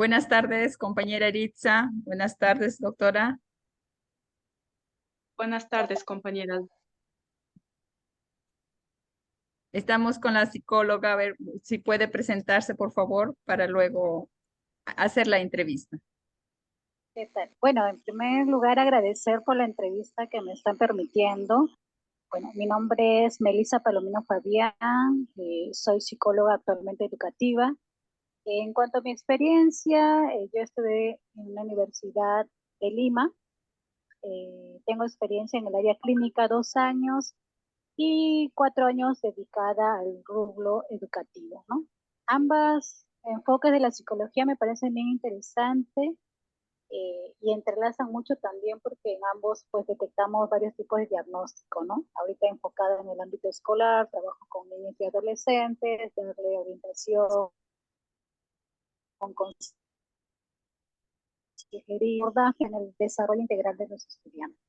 Buenas tardes, compañera Eritza. Buenas tardes, doctora. Buenas tardes, compañeras. Estamos con la psicóloga. A ver si puede presentarse, por favor, para luego hacer la entrevista. ¿Qué tal? Bueno, en primer lugar, agradecer por la entrevista que me están permitiendo. Bueno, mi nombre es Melissa Palomino Fabián, soy psicóloga actualmente educativa. En cuanto a mi experiencia, yo estudié en la Universidad de Lima. Tengo experiencia en el área clínica 2 años y 4 años dedicada al rubro educativo, ¿no? Ambas enfoques de la psicología me parecen bien interesantes. Y entrelazan mucho también porque en ambos pues detectamos varios tipos de diagnóstico, ¿no? Ahorita enfocada en el ámbito escolar, trabajo con niños y adolescentes, darle orientación, con consejería, abordaje en el desarrollo integral de los estudiantes.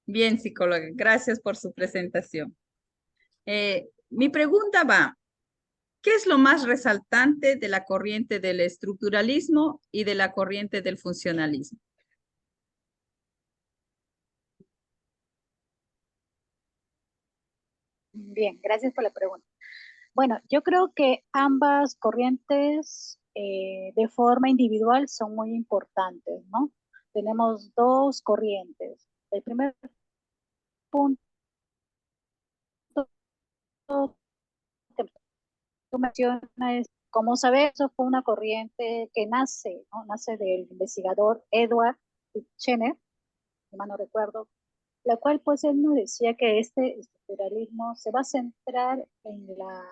Bien, psicóloga, gracias por su presentación. Mi pregunta va, ¿qué es lo más resaltante de la corriente del estructuralismo y de la corriente del funcionalismo? Bien, gracias por la pregunta. Bueno, yo creo que ambas corrientes de forma individual son muy importantes, ¿no? Tenemos dos corrientes. El primer punto que tú mencionas es, como sabes, eso fue una corriente que nace, ¿no? Nace del investigador Edward Jenner, si mal no recuerdo, la cual pues él nos decía que este estructuralismo se va a centrar en la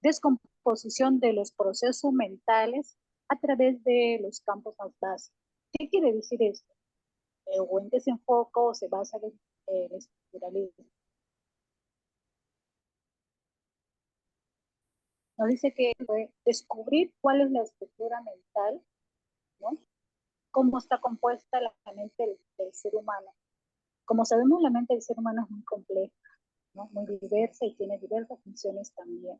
descomposición de los procesos mentales a través de los campos más básicos. ¿Qué quiere decir esto? ¿O en qué se enfoca o se basa el estructuralismo? Nos dice que fue descubrir cuál es la estructura mental, ¿no? Cómo está compuesta la mente del ser humano. Como sabemos, la mente del ser humano es muy compleja, ¿no? Muy diversa y tiene diversas funciones también.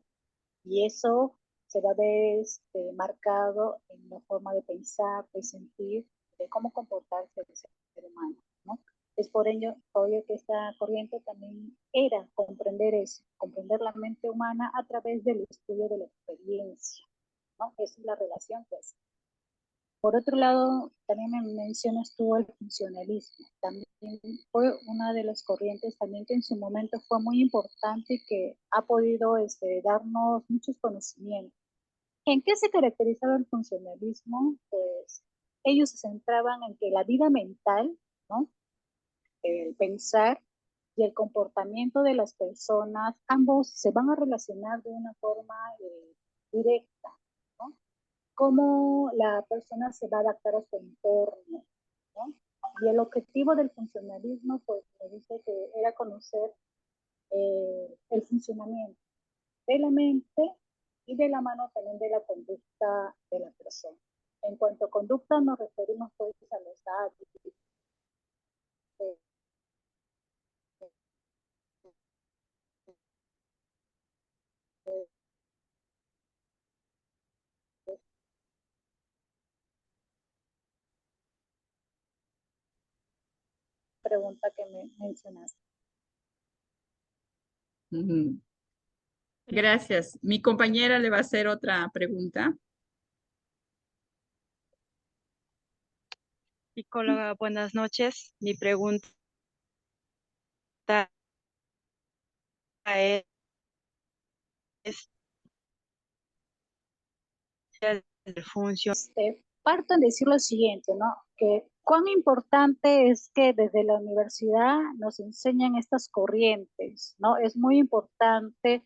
Y eso se va a ver marcado en la forma de pensar, de sentir, de cómo comportarse el ser humano, ¿no? Es por ello que esta corriente también era comprender eso, comprender la mente humana a través del estudio de la experiencia, ¿no? Esa es la relación que hace. Por otro lado, también me mencionas tú el funcionalismo. También fue una de las corrientes también que en su momento fue muy importante y que ha podido darnos muchos conocimientos. ¿En qué se caracterizaba el funcionalismo? Pues ellos se centraban en que la vida mental, ¿no? El pensar y el comportamiento de las personas, ambos se van a relacionar de una forma directa, ¿no? Cómo la persona se va a adaptar a su entorno, ¿no? Y el objetivo del funcionalismo, pues me dice que era conocer el funcionamiento de la mente y de la mano también de la conducta de la persona. En cuanto a conducta nos referimos pues a los hábitos, pregunta que me mencionaste. Gracias. Mi compañera le va a hacer otra pregunta. Psicóloga, buenas noches. Mi pregunta es el función. Parto en decir lo siguiente, ¿no? Que cuán importante es que desde la universidad nos enseñan estas corrientes, ¿no? Es muy importante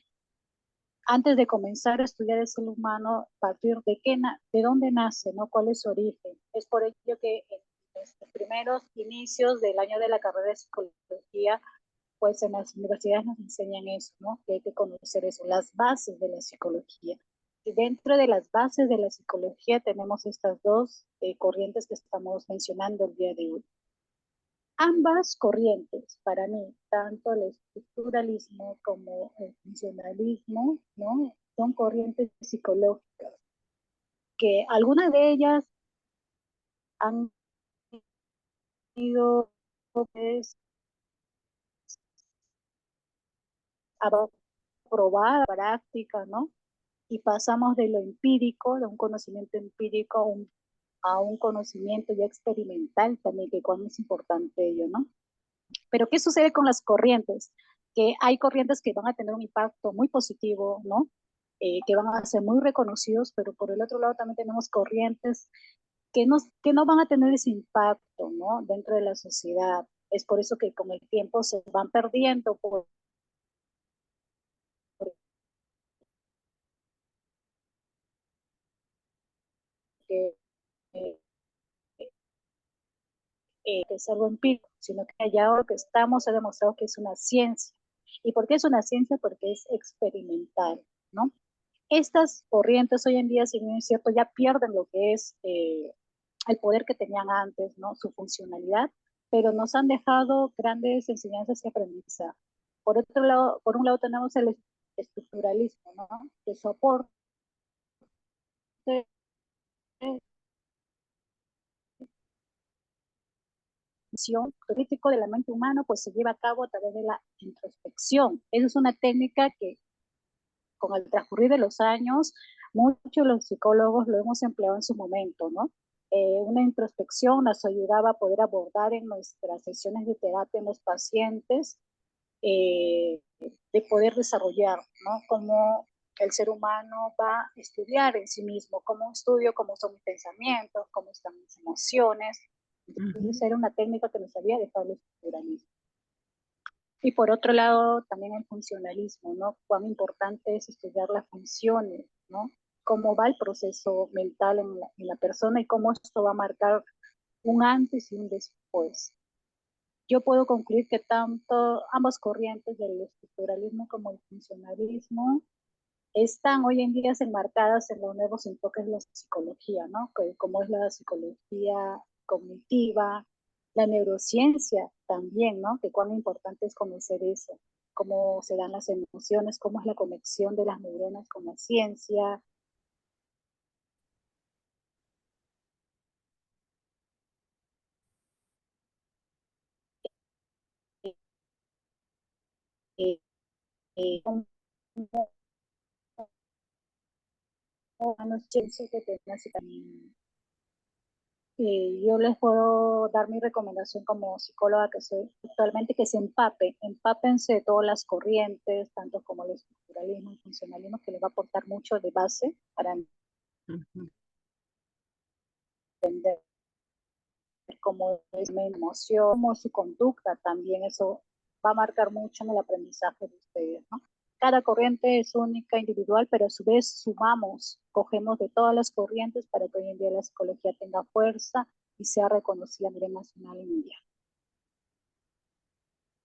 antes de comenzar a estudiar el ser humano, partir de dónde nace, ¿no? ¿Cuál es su origen? Es por ello que en los primeros inicios del año de la carrera de psicología, pues en las universidades nos enseñan eso, ¿no? Que hay que conocer eso, las bases de la psicología. Y dentro de las bases de la psicología tenemos estas dos corrientes que estamos mencionando el día de hoy. Ambas corrientes, para mí, tanto el estructuralismo como el funcionalismo, ¿no? Son corrientes psicológicas. que algunas de ellas han ido pues, aprobadas, prácticas, ¿no? Y pasamos de lo empírico, de un conocimiento empírico a un conocimiento ya experimental también, que cuán es importante ello, ¿no? Pero ¿qué sucede con las corrientes? Que hay corrientes que van a tener un impacto muy positivo, ¿no? Que van a ser muy reconocidos, pero por el otro lado también tenemos corrientes que no van a tener ese impacto, ¿no? Dentro de la sociedad. Es por eso que con el tiempo se van perdiendo, porque eh, es algo empírico, sino que ya ahora que estamos ha demostrado que es una ciencia. ¿Y por qué es una ciencia? Porque es experimental, ¿no? Estas corrientes hoy en día, si bien es cierto, ya pierden lo que es el poder que tenían antes, ¿no? Su funcionalidad, pero nos han dejado grandes enseñanzas y aprendizaje. Por otro lado, por un lado tenemos el estructuralismo, ¿no? Que soporte crítico de la mente humana, pues se lleva a cabo a través de la introspección. Esa es una técnica que con el transcurrir de los años, muchos de los psicólogos lo hemos empleado en su momento, ¿no? Una introspección nos ayudaba a poder abordar en nuestras sesiones de terapia en los pacientes, de poder desarrollar, ¿no? Cómo el ser humano va a estudiar en sí mismo, cómo estudio, cómo son mis pensamientos, cómo están mis emociones. Entonces era una técnica que nos había dejado el estructuralismo. Y por otro lado, también el funcionalismo, ¿no? Cuán importante es estudiar las funciones, ¿no? Cómo va el proceso mental en la persona y cómo esto va a marcar un antes y un después. Yo puedo concluir que tanto ambas corrientes del estructuralismo como el funcionalismo están hoy en día enmarcadas en los nuevos enfoques de la psicología, ¿no? Como es la psicología cognitiva, la neurociencia también, ¿no? Que cuán importante es conocer eso, cómo se dan las emociones, cómo es la conexión de las neuronas con la ciencia. Eh, cómo los ciencias que tengan también. Yo les puedo dar mi recomendación como psicóloga que soy actualmente, que se empápense de todas las corrientes, tanto como el estructuralismo y el funcionalismo, que les va a aportar mucho de base para entender cómo es mi emoción, cómo es su conducta también, eso va a marcar mucho en el aprendizaje de ustedes, ¿no? Cada corriente es única, individual, pero a su vez sumamos, cogemos de todas las corrientes para que hoy en día la psicología tenga fuerza y sea reconocida a nivel nacional y mundial.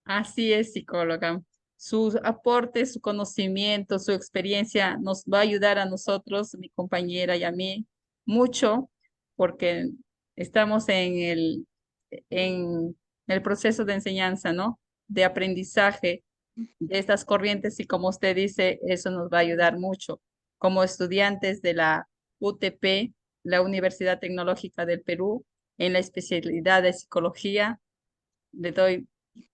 Así es, psicóloga. Sus aportes, su conocimiento, su experiencia nos va a ayudar a nosotros, mi compañera y a mí, mucho, porque estamos en el proceso de enseñanza, ¿no? De aprendizaje de estas corrientes y como usted dice, eso nos va a ayudar mucho. Como estudiantes de la UTP, la Universidad Tecnológica del Perú, en la especialidad de psicología, le doy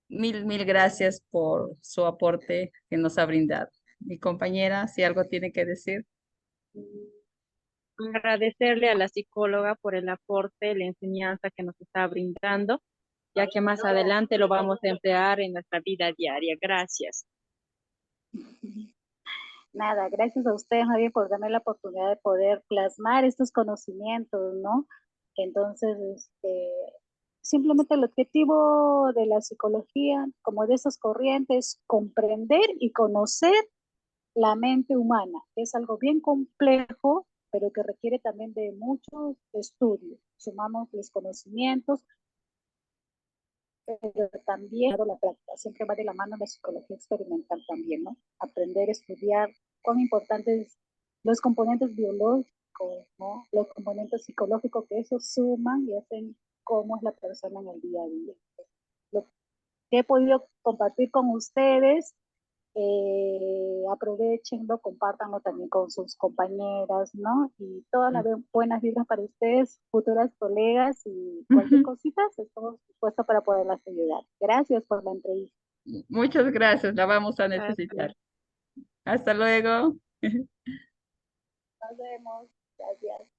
mil gracias por su aporte que nos ha brindado. Mi compañera, si algo tiene que decir. Agradecerle a la psicóloga por el aporte, la enseñanza que nos está brindando, ya que más adelante lo vamos a emplear en nuestra vida diaria. Gracias. Nada, gracias a ustedes, Javier, por darme la oportunidad de poder plasmar estos conocimientos, ¿no? Entonces, simplemente el objetivo de la psicología, como de esas corrientes, comprender y conocer la mente humana, que es algo bien complejo, pero que requiere también de muchos estudios. Sumamos los conocimientos, pero también la práctica, siempre va de la mano la psicología experimental también, ¿no? Aprender, estudiar cuán importantes los componentes biológicos, ¿no? Los componentes psicológicos que eso suman y hacen cómo es la persona en el día a día. Lo que he podido compartir con ustedes aprovechenlo, compártanlo también con sus compañeras, ¿no? Y todas las buenas vibras para ustedes, futuras colegas, y cualquier cosita, estamos dispuestos para poderlas ayudar. Gracias por la entrevista. Muchas gracias, la vamos a Hasta necesitar. Hasta luego. Nos vemos. Gracias.